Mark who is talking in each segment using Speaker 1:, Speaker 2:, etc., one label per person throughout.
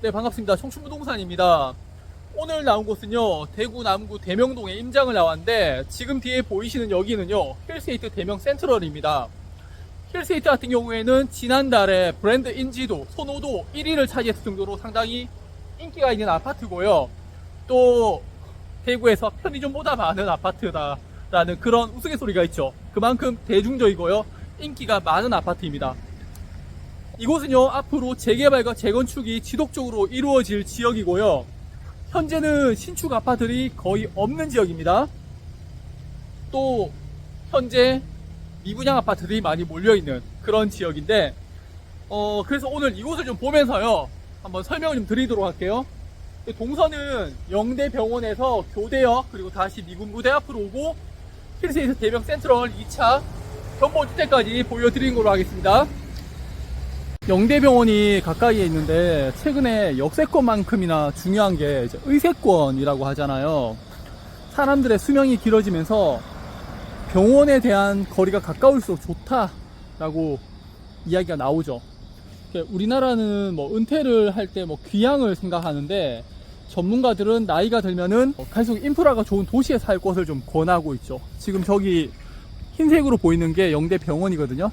Speaker 1: 네, 반갑습니다. 청춘부동산입니다. 오늘 나온 곳은요, 대구 남구 대명동에 임장을 나왔는데, 지금 뒤에 보이시는 여기는요, 힐스테이트 대명 센트럴입니다. 힐스테이트 같은 경우에는 지난달에 브랜드 인지도, 선호도 1위를 차지했을 정도로 상당히 인기가 있는 아파트고요. 또 대구에서 편의점보다 많은 아파트다라는 그런 우스갯소리가 있죠. 그만큼 대중적이고요, 인기가 많은 아파트입니다. 이곳은요, 앞으로 재개발과 재건축이 지속적으로 이루어질 지역이고요. 현재는 신축 아파트들이 거의 없는 지역입니다. 또 현재 미분양 아파트들이 많이 몰려있는 그런 지역인데, 그래서 오늘 이곳을 좀 보면서요, 한번 설명을 좀 드리도록 할게요. 동선은 영대병원에서 교대역, 그리고 다시 미군부대 앞으로 오고 힐스테이트 대명 센트럴 2차 견본주택까지 보여드리는 걸로 하겠습니다. 영대병원이 가까이에 있는데, 최근에 역세권만큼이나 중요한 게 이제 의세권이라고 하잖아요. 사람들의 수명이 길어지면서 병원에 대한 거리가 가까울수록 좋다라고 이야기가 나오죠. 우리나라는 뭐 은퇴를 할 때 뭐 귀향을 생각하는데, 전문가들은 나이가 들면은 갈수록 인프라가 좋은 도시에 살 것을 좀 권하고 있죠. 지금 저기 흰색으로 보이는 게 영대병원이거든요.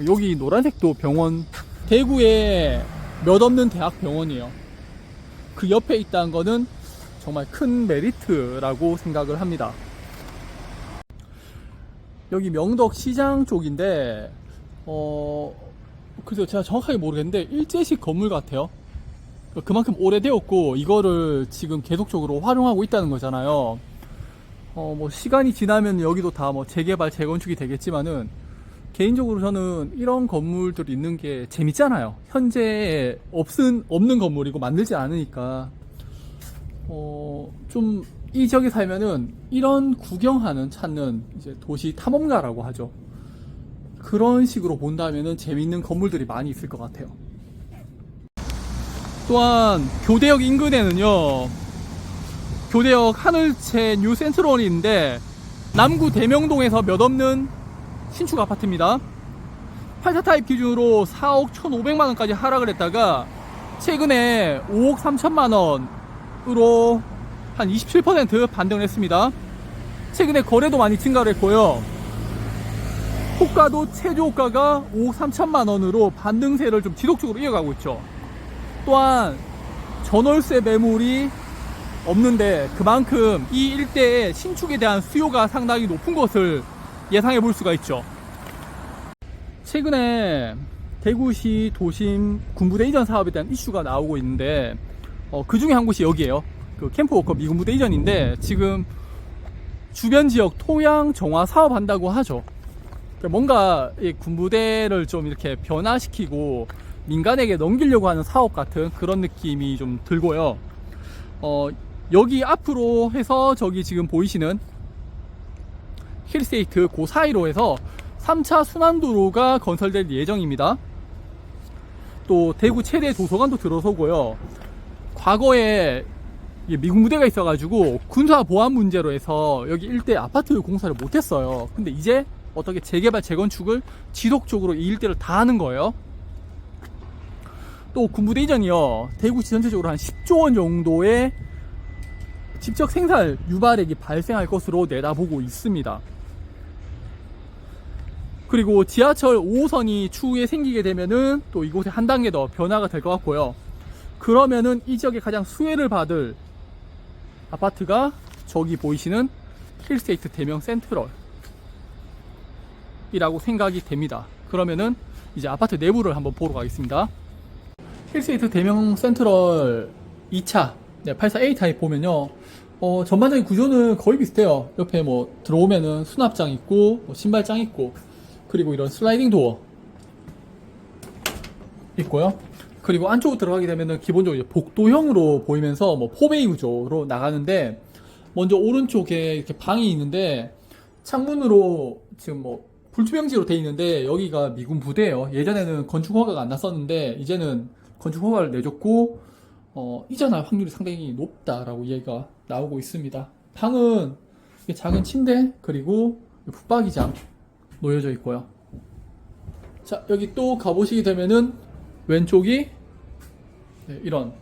Speaker 1: 여기 노란색도 병원, 대구에 몇 없는 대학병원이에요. 그 옆에 있다는 거는 정말 큰 메리트라고 생각을 합니다. 여기 명덕 시장 쪽인데, 그래서 제가 정확하게 모르겠는데 일제식 건물 같아요. 그만큼 오래되었고 이거를 지금 계속적으로 활용하고 있다는 거잖아요. 뭐 시간이 지나면 여기도 다 뭐 재개발 재건축이 되겠지만은, 개인적으로 저는 이런 건물들이 있는 게 재밌잖아요. 현재 없는 건물이고 만들지 않으니까, 좀 이 지역에 살면은 이런 구경하는, 찾는 이제 도시 탐험가라고 하죠. 그런 식으로 본다면은 재밌는 건물들이 많이 있을 것 같아요. 또한 교대역 인근에는요, 교대역 하늘채 뉴 센트럴이 있는데, 남구 대명동에서 몇 없는 신축 아파트입니다. 8사 타입 기준으로 4억 1,500만원까지 하락을 했다가 최근에 5억 3천만원으로 한 27% 반등을 했습니다. 최근에 거래도 많이 증가를 했고요. 호가도 최저호가가 5억 3천만원으로 반등세를 좀 지속적으로 이어가고 있죠. 또한 전월세 매물이 없는데, 그만큼 이 일대의 신축에 대한 수요가 상당히 높은 것을 예상해 볼 수가 있죠. 최근에 대구시 도심 군부대 이전 사업에 대한 이슈가 나오고 있는데, 그 중에 한 곳이 여기에요. 그 캠프워커 미군부대 이전인데, 지금 주변 지역 토양 정화 사업 한다고 하죠. 뭔가 이 군부대를 좀 이렇게 변화시키고 민간에게 넘기려고 하는 사업 같은 그런 느낌이 좀 들고요. 여기 앞으로 해서 저기 지금 보이시는 힐스테이트 그 사이로 해서 3차 순환도로가 건설될 예정입니다. 또 대구 최대 도서관도 들어서고요. 과거에 미군부대가 있어가지고 군사 보안 문제로 해서 여기 일대 아파트 공사를 못했어요. 근데 이제 어떻게 재개발 재건축을 지속적으로 이 일대를 다 하는 거예요. 또 군부대 이전이요, 대구시 전체적으로 한 10조 원 정도의 직접 생산 유발액이 발생할 것으로 내다보고 있습니다. 그리고 지하철 5호선이 추후에 생기게 되면은 또 이곳에 한 단계 더 변화가 될 것 같고요. 그러면은 이 지역에 가장 수혜를 받을 아파트가 저기 보이시는 힐스테이트 대명 센트럴 이라고 생각이 됩니다. 그러면은 이제 아파트 내부를 한번 보러 가겠습니다. 힐스테이트 대명 센트럴 2차 84A 타입 보면요, 전반적인 구조는 거의 비슷해요. 옆에 뭐 들어오면은 수납장 있고, 뭐 신발장 있고, 그리고 이런 슬라이딩 도어 있고요. 그리고 안쪽으로 들어가게 되면은 기본적으로 복도형으로 보이면서 뭐 포베이 구조로 나가는데, 먼저 오른쪽에 이렇게 방이 있는데, 창문으로 지금 뭐 불투명지로 돼 있는데, 여기가 미군 부대예요. 예전에는 건축 허가가 안 났었는데 이제는 건축 허가를 내줬고, 이전할 확률이 상당히 높다라고 이야기가 나오고 있습니다. 방은 작은 침대, 그리고 붙박이장 놓여져 있고요. 자, 여기 또 가보시게 되면은 왼쪽이 이런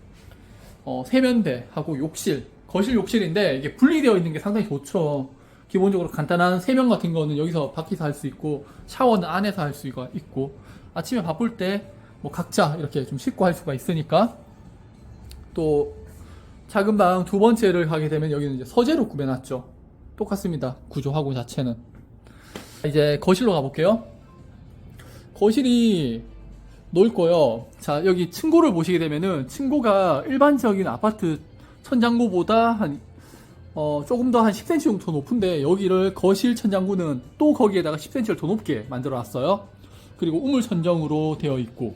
Speaker 1: 세면대하고 욕실, 거실 욕실인데 이게 분리되어 있는 게 상당히 좋죠. 기본적으로 간단한 세면 같은 거는 여기서 밖에서 할 수 있고, 샤워는 안에서 할 수가 있고, 아침에 바쁠 때 뭐 각자 이렇게 좀 씻고 할 수가 있으니까. 또 작은 방 두 번째를 가게 되면 여기는 이제 서재로 꾸며놨죠. 똑같습니다. 구조하고 자체는. 이제 거실로 가볼게요. 거실이 넓고요. 자, 여기 층고를 보시게 되면은 층고가 일반적인 아파트 천장고보다 조금 더 한 10cm 정도 더 높은데, 여기를 거실 천장고는 또 거기에다가 10cm를 더 높게 만들어 놨어요. 그리고 우물 천정으로 되어 있고,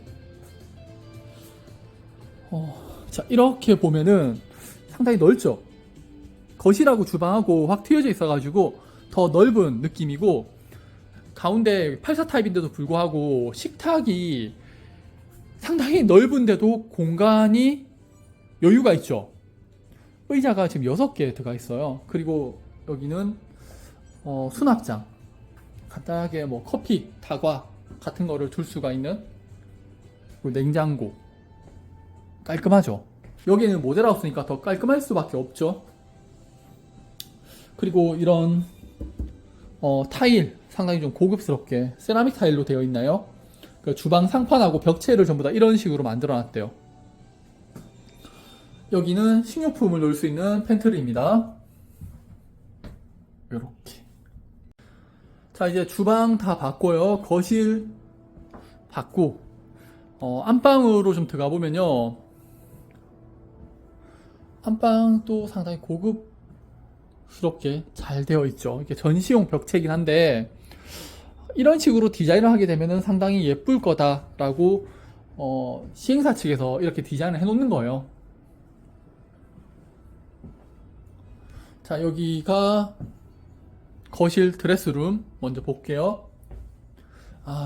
Speaker 1: 자, 이렇게 보면은 상당히 넓죠. 거실하고 주방하고 확 트여져 있어가지고 더 넓은 느낌이고, 가운데 84 타입인데도 불구하고 식탁이 상당히 넓은데도 공간이 여유가 있죠. 의자가 지금 6개 들어가 있어요. 그리고 여기는 수납장, 간단하게 뭐 커피, 다과 같은 거를 둘 수가 있는, 그리고 냉장고, 깔끔하죠. 여기는 모델하우스니까 더 깔끔할 수밖에 없죠. 그리고 이런 타일, 상당히 좀 고급스럽게 세라믹 타일로 되어 있나요? 그 주방 상판하고 벽체를 전부 다 이런 식으로 만들어 놨대요. 여기는 식료품을 넣을 수 있는 팬트리입니다. 이렇게. 자, 이제 주방 다 봤고요. 거실 봤고, 안방으로 좀 들어가 보면요, 안방도 상당히 고급스럽게 잘 되어 있죠. 이게 전시용 벽체이긴 한데, 이런 식으로 디자인을 하게 되면 상당히 예쁠 거다라고 시행사 측에서 이렇게 디자인을 해 놓는 거예요. 자, 여기가 거실 드레스룸 먼저 볼게요.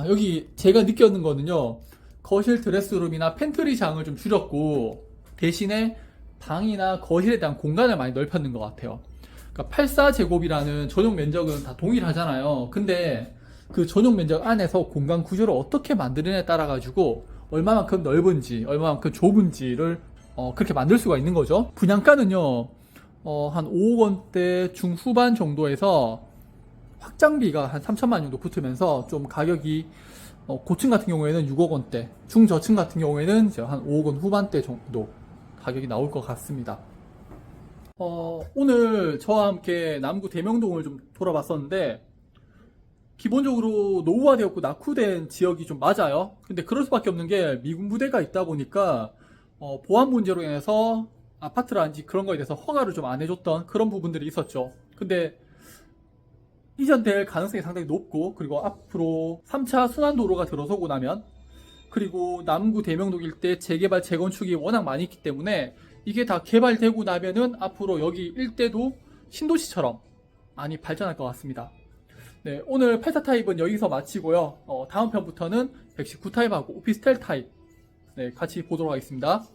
Speaker 1: 여기 제가 느꼈는 거는요, 거실 드레스룸이나 팬트리장을 좀 줄였고, 대신에 방이나 거실에 대한 공간을 많이 넓혔는 것 같아요. 그러니까 84제곱이라는 전용 면적은 다 동일하잖아요. 근데 그 전용 면적 안에서 공간 구조를 어떻게 만드느냐에 따라 가지고 얼마만큼 넓은지, 얼마만큼 좁은지를 그렇게 만들 수가 있는 거죠. 분양가는요, 한 5억 원대 중후반 정도에서 확장비가 한 3천만 원 정도 붙으면서 좀 가격이, 고층 같은 경우에는 6억 원대, 중저층 같은 경우에는 이제 한 5억 원 후반대 정도 가격이 나올 것 같습니다. 오늘 저와 함께 남구 대명동을 좀 돌아봤었는데, 기본적으로 노후화되었고 낙후된 지역이 좀 맞아요. 근데 그럴 수밖에 없는 게 미군 부대가 있다 보니까 보안 문제로 인해서 아파트라든지 그런 거에 대해서 허가를 좀 안 해줬던 그런 부분들이 있었죠. 근데 이전될 가능성이 상당히 높고, 그리고 앞으로 3차 순환도로가 들어서고 나면, 그리고 남구 대명동 일대 재개발 재건축이 워낙 많이 있기 때문에 이게 다 개발되고 나면은 앞으로 여기 일대도 신도시처럼 많이 발전할 것 같습니다. 네, 오늘 84 타입은 여기서 마치고요. 다음 편부터는 119 타입하고 오피스텔 타입, 네, 같이 보도록 하겠습니다.